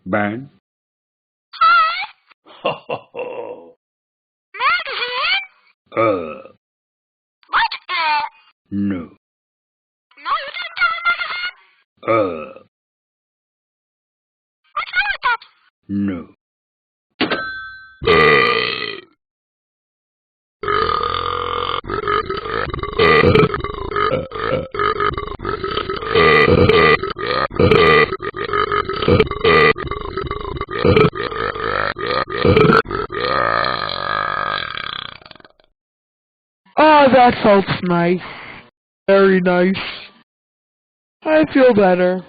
Band. Ho ho ho. Magazine? What? No. No, you didn't tell me magazine. What's wrong with that? No. Ah, that felt nice. Very nice. I feel better.